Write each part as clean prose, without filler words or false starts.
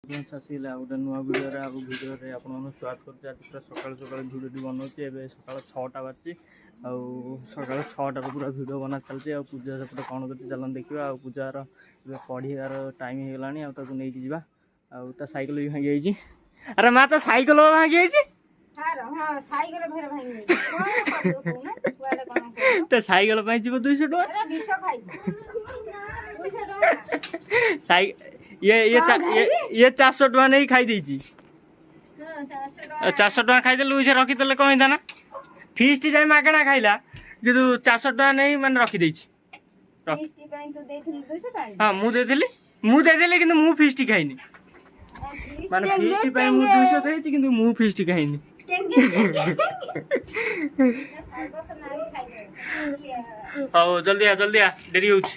ଆସିଲା ଗୋଟେ ନୂଆ ଭିଡ଼ିଓରେ ଆପଣମାନଙ୍କୁ ସ୍ୱାଗତ କରୁଛି। ଆଜି ପୁରା ସକାଳୁ ସକାଳୁ ଭିଡ଼ିଓଟି ବନାଉଛି। ଏବେ ସକାଳ 6ଟା ବାଜିଛି ଆଉ ସକାଳ 6ଟାରୁ ପୁରା ଭିଡ଼ିଓ ବନା ଚାଲିଛି। ଆଉ ପୂଜା ସେପଟେ କ'ଣ କରୁଛି ଚାଲନ୍ତୁ ଦେଖିବା। ଆଉ ପୂଜାର ଏବେ ପଢ଼ିବାର ଟାଇମ୍ ହେଇଗଲାଣି, ଆଉ ତାକୁ ନେଇକି ଯିବା। ଆଉ ତା ସାଇକେଲ ବି ଭାଙ୍ଗି ଯାଇଛି। ଆରେ ମା, ତା ସାଇକେଲ ଭାଙ୍ଗି ଯାଇଛି। ତା ସାଇକେଲ ପାଇଁ ଯିବ 200 ଟଙ୍କା। ये 400 टका नहीं खाई देची। 400 टका खाईदेलु इसे रखीदेले कौन होता ना। फीस्ट जाए मागणा खाइला कि 400 टका नहीं मैंने रखी देची। हाँ मुझे कि मु फीस्ट खाइनी माने फीस्ट पाई मु 200 देची कि मु फीस्ट खाइनी। हां जल्दी आ डेरी होउछ।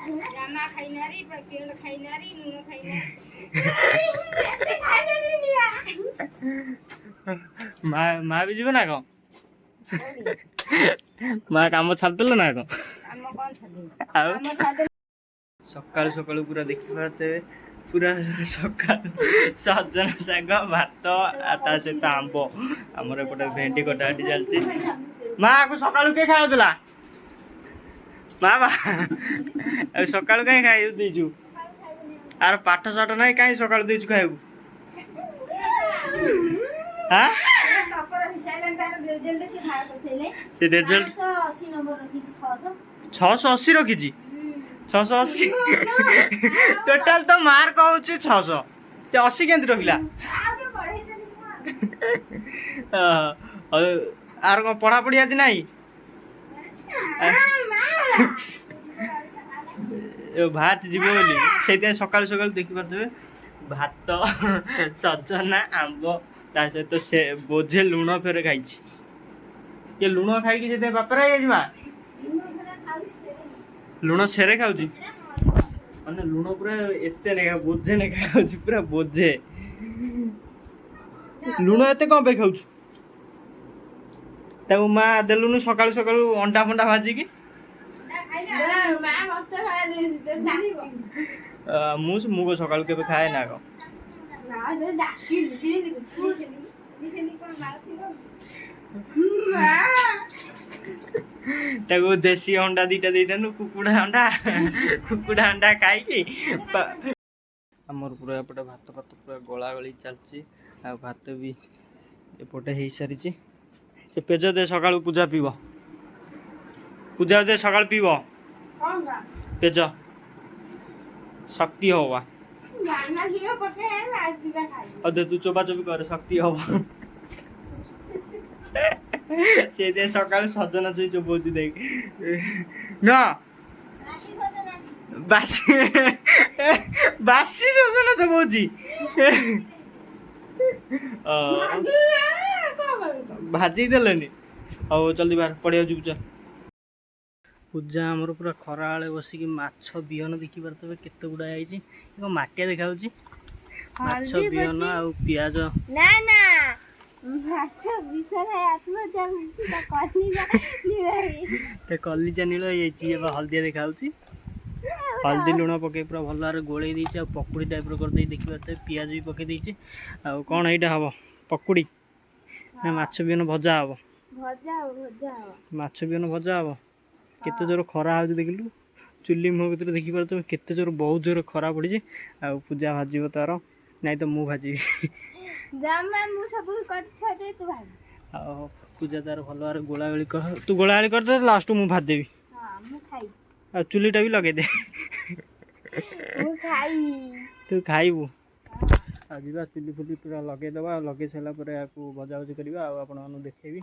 जामा खाइनारी पेड़ खाइनारी नुनो खाइनारी माँ भी जीव ना कौन माँ काम छाड़देल ना कौन सकाल सकाल पूरा देखी पारते पूरा सकाल सजना शाग भात ता सहित आंब आमर एपटे भेंडी कटाकटी चलती। माँ को सकाल किए खाऊला माँ सकाल कहीं खाई देचु आर पाठ साठ ना कहीं सकाल देचु खाइबू। हाँ से रिजल्ट 680 रखी 680 टोटाल तो मार्क हूँ 600 80 केमती रखला आर कौन पढ़ा पढ़ी आज नहीं भात जीव बोली से सकाल सकाल देखी पारे भात सजना आंब ता सहित से बोझे लुण फेर खाई ये लुण खाई से बापर लुण सेरे खाऊ मैंने लुण पूरा एते नहीं बोझे नहीं खाऊ पूरा बोझे लुण एते कौन पे खाऊ ताऊ माँ देलुनु सकाल सकाल अंडा फंडा भाजिकी मुझे सकाल के खाए ना को देसी अंडा दीटा देनु कुकुड़ा अंडा खाई आमर पूरा एपटे भात भात पूरा गला गली चलती भात भी एपटे हो सारी से पेज दे सका पूजा पीब पूजा दे सका पीब पेज शक्ति हवा दे तू चोबा चोबी कर शक्ति हवा से सका सजना चुई चोबाऊँ देख ना बासी बासी सजना चोबाऊँ भाजी देलेनी ଆଉ जल्दी बाहर पड़िया ଯିବୁ ଚल। पूजा आमर पूरा खरा बेले बसिकी माछ बिहन देखी पारे केते गुड़ा आई माटिया देखा माछ बिहन आ पियाज ना ना माछ बिसर है आत्महत्या कलिजा नील हल्दिया देखा हल्दी लुण पकई पूरा भल भाव गोल पकुड़ी टाइप कर देखी पारे पियाज भी पकई देती आ कौन यहाँ हम पकुड़ी ना माछ बिहन भजा हम माछ बिहन भजा हम केते जोर खरा हो देखिलु चुली मुह भर देखी पारे केते जोर बहुत जोर खरा पड़ी आ पूजा भाजी तार नहीं तो मुझे भाजी पूजा तार भल भाव गोला गोली तू गोला गोली कर लास्ट मुझे भाज देवी आ चुलीटा भी लगे दे तू खाइबू आज चुली फुली पूरा लगेदबा लगे सारा भजा भजी करवा आपन देखेबी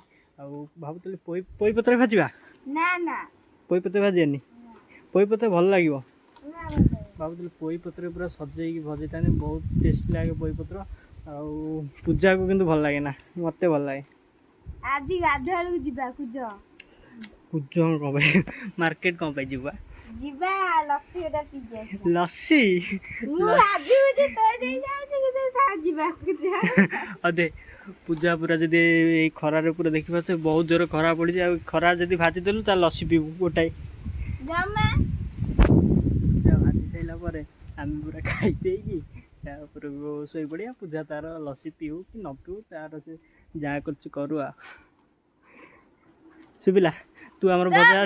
भावुली पोई पत्र भाजवा ना ना पोई पत्र भाजी पोई पत्र भल लगे भावुली पोई पत्र पूरा सजे भजे बहुत टेस्टी लगे पोई पत्र आ पूजा को किंतु भल लगे ना मत भल लगे आज गाधुआ कुछ कौन मार्केट कौन पे जीवा जीवा लस्सी ओटा पी लस्सी अदे पूजा पूरा जदि खरार पूरा देखी पारे बहुत जोर खरा पड़ी खरा जदि भाजी देलु ता लस्सी पीबू गोटाए पूजा भाजी सारा आम पूरा खाई ତାପରେ ଶୋଇପଡ଼ିଆ। ପୂଜା ତାର ଲସି ପିଉ କି ନ ପିଉ ତାର ସେ ଯାହା କରୁଛି କରୁ ଆଉ। ଶୁଭିଲା? ତୁ ଆମର ବଜା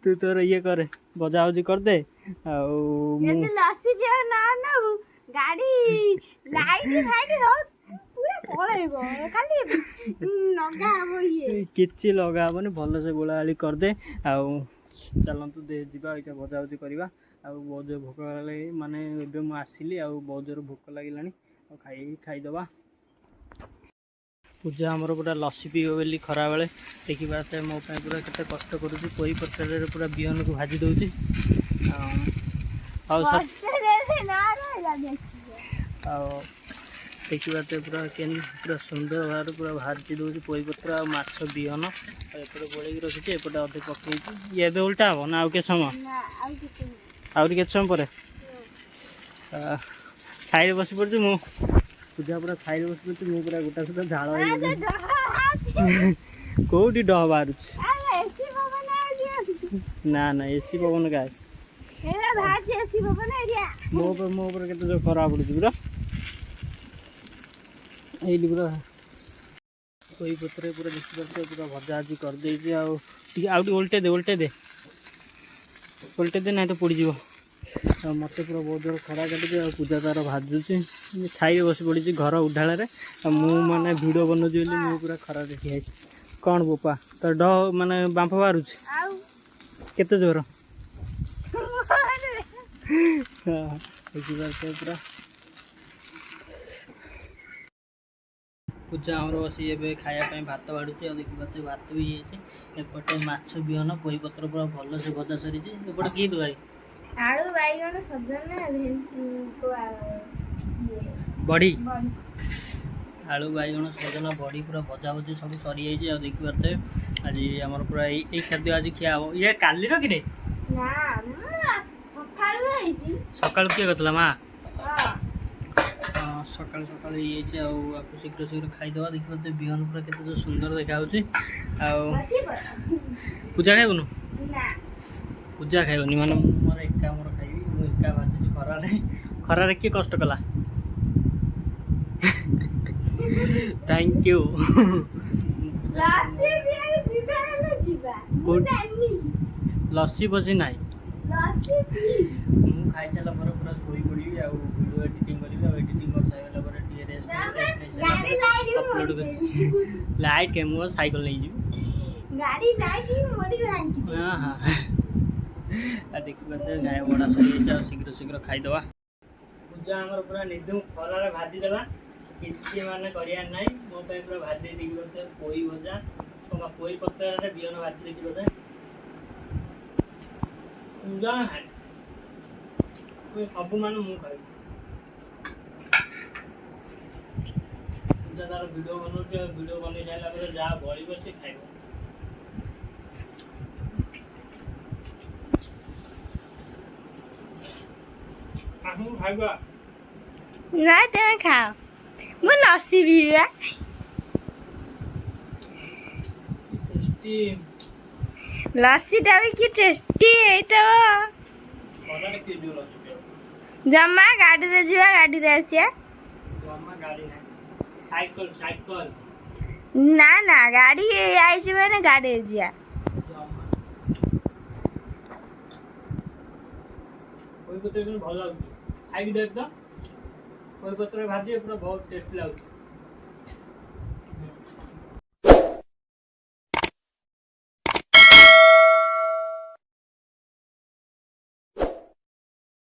ତୁ ତୋର ଇଏ କରେ ବଜାବୁଜି କରିଦେ ଆଉ ମୁଁ ଲସି ପିଅ ନା ନବୁ ଗାଡି ଲାଇଟ୍ ଫାଇଟ୍ ସବୁ ପୁରା ପଳେଇବ ଖାଲି ଲଗା ହବ ଇଏ କିଛି ଲଗା ହବନି ଭଲସେ ଗୋଳାଗାଳି କରିଦେ ଆଉ ଚାଲନ୍ତୁ ଯିବା ଏଇଟା ବଜାବୁଜି କରିବା ଆଉ ବହୁତ ଜୋର ଭୋକ ଲାଗି ମାନେ ଏବେ ମୁଁ ଆସିଲି ଆଉ ବହୁତ ଜୋର ଭୋକ ଲାଗିଲାଣି ଆଉ ଖାଇଦେବା। ପୂଜା ଆମର ପୁରା ଲସି ପିଇବ ବୋଲି ଖରାବେଳେ ଦେଖିପାରୁଥିବେ ମୋ ପାଇଁ ପୁରା କେତେ କଷ୍ଟ କରୁଛି ପୋଇ ପତ୍ରରେ ପୁରା ବିହନକୁ ଭାଜି ଦେଉଛି ଆଉ ଦେଖିପାରୁଥିବେ ପୁରା କେମିତି ପୁରା ସୁନ୍ଦର ଭାବରେ ପୁରା ଭାଜି ଦେଉଛି ପୋଇପତ୍ର ଆଉ ମାଛ ବିହନ ଆଉ ଏପଟେ ଗୋଳେଇକି ରଖିଛି ଏପଟେ ଅଧେ ପକେଇଛି ଇଏ ଏବେ ଓଲଟା ହେବ ନା ଆଉ କେତେ ସମୟ ଆହୁରି କେତେ ସମୟ ପରେ ଖାଇରେ ବସି ପଡ଼ୁଛି ମୁଁ ପୂଜା ପୁରା ଖାଇରେ ବସି ପଡ଼ୁଛି ମୁଁ ପୁରା ଗୋଟା ସୁଦ୍ଧା ଝାଳ ହେଇଯାଉଛି କେଉଁଠି ଡହ ବାହାରୁଛି ନା ନା ଏସି ପବନ କାଏ ମୋ ଉପରେ କେତେ ଜୋର ଖରା ପଡ଼ୁଛି ପୁରା ଏଇଠି ପୁରା ପୋଇ ପତ୍ରରେ ପୁରା ଦେଖିପାରୁଥିବେ ପୁରା ଭଜା ଭଜି କରିଦେଇଛି ଆଉ ଟିକେ ଓଲଟେଇ ଦେ ନାହିଁ ତ ପୋଡ଼ିଯିବ ଆଉ ମୋତେ ପୁରା ବହୁତ ଜୋର ଖରା କାଟୁଛି ଆଉ ପୂଜା ତାର ଭାଜୁଛି ଛାଇରେ ବସି ପଡ଼ିଛି ଘର ଉଢାଳରେ ଆଉ ମୁଁ ମାନେ ଭିଡ଼ିଓ ବନଉଛି ବୋଲି ମୁଁ ପୁରା ଖରାରେ ଠିଆ ହେଇଛି। କ'ଣ ବୋପା ତ ମାନେ ବାମ୍ଫ ବାହାରୁଛି କେତେ ଜୋର ଦେଖିପାରୁଥିବେ ପୁରା ପୂଜା ଆମର ବସି ଏବେ ଖାଇବା ପାଇଁ ଭାତ ବାଢ଼ୁଛି ଆଉ ଦେଖିପାରୁଥିବେ ଭାତ ବି ହେଇଯାଇଛି ଏପଟେ ମାଛ ବିହନ ପୋଇପତ୍ର ପୁରା ଭଲସେ ଭଜା ସରିଛି ଏପଟେ କି ତରକାରୀ ଆଳୁ ବାଇଗଣ ସଜନା ବଢ଼ି ଆଳୁ ବାଇଗଣ ସଜନା ବଢ଼ି ପୁରା ଭଜା ଭଜି ସବୁ ସରିଯାଇଛି ଆଉ ଦେଖିପାରୁଥିବେ ଆଜି ଆମର ପୁରା ଏଇ ଖାଦ୍ୟ ଆଜି ଖିଆ ହେବ ଇଏ କାଲିର କିରେ ସକାଳୁ କିଏ କରିଥିଲା ମା ସକାଳୁ ହେଇଯାଇଛି ଆଉ ଆକୁ ଶୀଘ୍ର ଖାଇଦେବା ଦେଖିପାରୁଥିବେ ବିହନ ପୁରା କେତେ ଯୋଉ ସୁନ୍ଦର ଦେଖାଯାଉଛି ଆଉ ପୂଜା ଖାଇବୁନୁ ପୂଜା ଖାଇବନି ମାନେ ମୁଁ ମୋର ଏକା ଖାଇବି ମୁଁ ଏକା ଭାଜୁଛି ଖରାରେ କିଏ କଷ୍ଟ କଲା ଥ୍ୟାଙ୍କ ୟୁ ଲସି ବସି ନାହିଁ ମୁଁ ଖାଇସାରିଲା ପରେ ପୁରା ଶୋଇପଡ଼ିବି ଆଉ ଭିଡ଼ିଓ ଏଡ଼ିଟିଂ କରିବି ଆଉ ଏଡ଼ିଟିଂ କରିସାରିଲା ପରେ ଟିକେ ରେଷ୍ଟ ଅପଲୋଡ଼ କରିବି ଲାଇଟ୍ ମୁଁ ସାଇକେଲ ନେଇଯିବି ହଁ ହଁ ଆଉ ଦେଖିପାରୁଥିବେ ଗାଈ ବଡ଼ା ସରିଯାଇଛି ଆଉ ଶୀଘ୍ର ଖାଇଦେବା। ପୂଜା ଆମର ପୁରା ନିଧୁମ ଖରାରେ ଭାଜିଦେଲା କିଛି ମାନେ କରିବାର ନାହିଁ ମୋ ପାଇଁ ପୁରା ଭାଜି ଦେଖିପାରୁଥିବେ ପୋଇ ଭଜା ପୋଇ ପତ୍ରରେ ବିହନ ଭାଜି ଦେଖିପାରୁଥିବେ ପୂଜା ସବୁ ମାନେ ମୁଁ ଖାଇବି ପୂଜା ତାର ଭିଡ଼ିଓ ବନଉଛି ଆଉ ଭିଡ଼ିଓ ବନେଇ ସାରିଲା ପରେ ଯାହା ବଳିବ ସେ ଖାଇବ ଖାଇବା ନା ତମେ ଖାଅ ମୁଁ ଲସି ପିଇବା ଲସିଟା ବି କି ଟେଷ୍ଟି ହେଇଥିବ ଜମା ଗାଡ଼ିରେ ଯିବା ଗାଡ଼ିରେ ଆସିବା ନା ଗାଡ଼ି ଆଇଛି ମାନେ ଗାଡ଼ିରେ ଯିବା ଭଲ ଲାଗୁଛି ଖାଇକି ଦେଖ ତ ପୋଇ ପତ୍ରରେ ଭାଜି ପୁରା ବହୁତ ଟେଷ୍ଟି ଲାଗୁଛି।